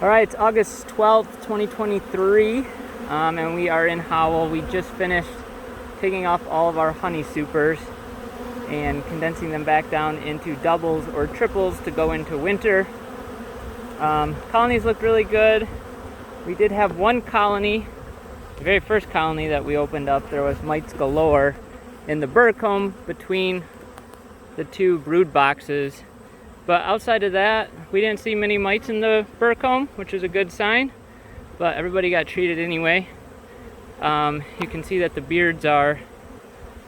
All right, it's August 12th, 2023, and we are in Howell. We just finished taking off all of our honey supers and condensing them back down into doubles or triples to go into winter. Colonies looked really good. We did have one colony, the very first colony that we opened up, there was mites galore in the burr comb between the two brood boxes. But outside of that, we didn't see many mites in the burr comb, which is a good sign. But everybody got treated anyway. You can see that the beards are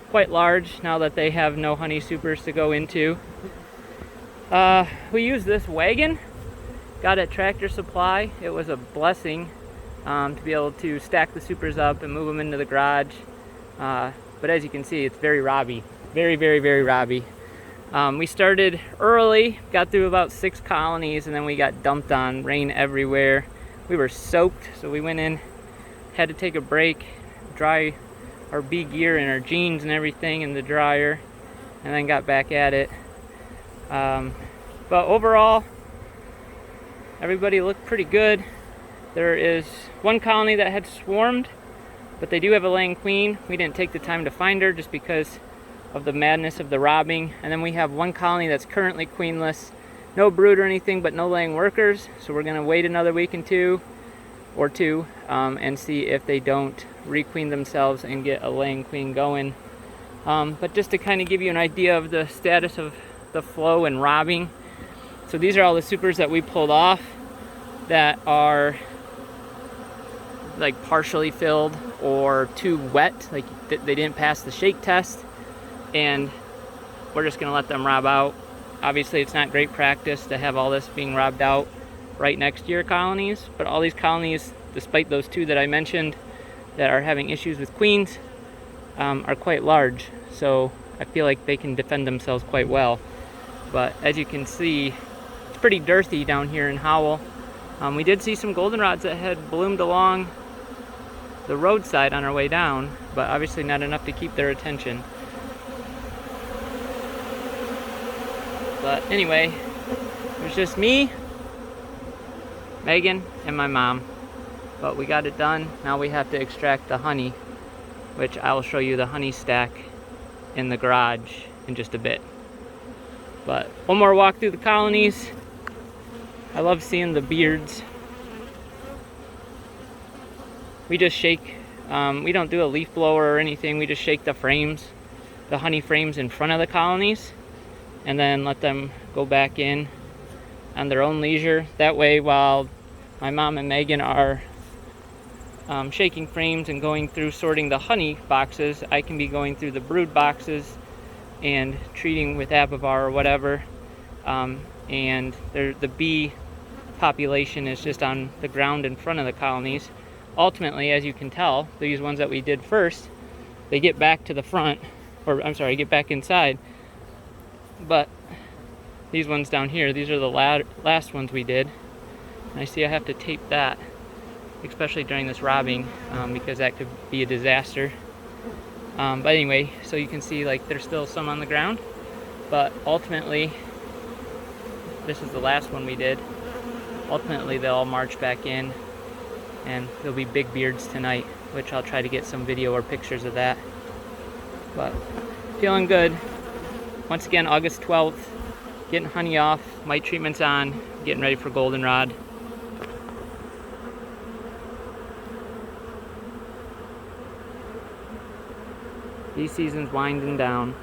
quite large now that they have no honey supers to go into. We used this wagon, got at Tractor Supply. It was a blessing to be able to stack the supers up and move them into the garage. But as you can see, it's very robby, very robby. We started early, got through about 6 colonies, and then we got dumped on, rain everywhere. We were soaked, so we went in, had to take a break, dry our bee gear and our jeans and everything in the dryer, and then got back at it. But overall, everybody looked pretty good. There is one colony that had swarmed, but they do have a laying queen. We didn't take the time to find her just because of the madness of the robbing. And then we have one colony that's currently queenless, no brood or anything, but no laying workers. So we're gonna wait another week or two and see if they don't requeen themselves and get a laying queen going. But just to kind of give you an idea of the status of the flow and robbing. So these are all the supers that we pulled off that are like partially filled or too wet, like they didn't pass the shake test. And we're just going to let them rob out. Obviously, it's not great practice to have all this being robbed out right next to your colonies, but all these colonies, despite those 2 that I mentioned that are having issues with queens, are quite large. So I feel like they can defend themselves quite well. But as you can see, it's pretty dearthy down here in Howell. We did see some goldenrods that had bloomed along the roadside on our way down, but obviously not enough to keep their attention. But anyway, it was just me, Megan, and my mom. But we got it done. Now we have to extract the honey, which I will show you the honey stack in the garage in just a bit. But one more walk through the colonies. I love seeing the beards. We just shake, we don't do a leaf blower or anything. We just shake the frames, the honey frames in front of the colonies, and then let them go back in on their own leisure. That way, while my mom and Megan are shaking frames and going through sorting the honey boxes, I can be going through the brood boxes and treating with Apiary or whatever. And the bee population is just on the ground in front of the colonies. Ultimately, as you can tell, these ones that we did first, they get back to the front, or I'm sorry, get back inside. But these ones down here, these are the last ones we did. And I see I have to tape that, especially during this robbing, because that could be a disaster. But anyway, so you can see like there's still some on the ground, but ultimately, this is the last one we did. Ultimately, they'll all march back in, and there'll be big beards tonight, which I'll try to get some video or pictures of that. But feeling good. Once again, August 12th, getting honey off, mite treatments on, getting ready for goldenrod. Bee season's winding down.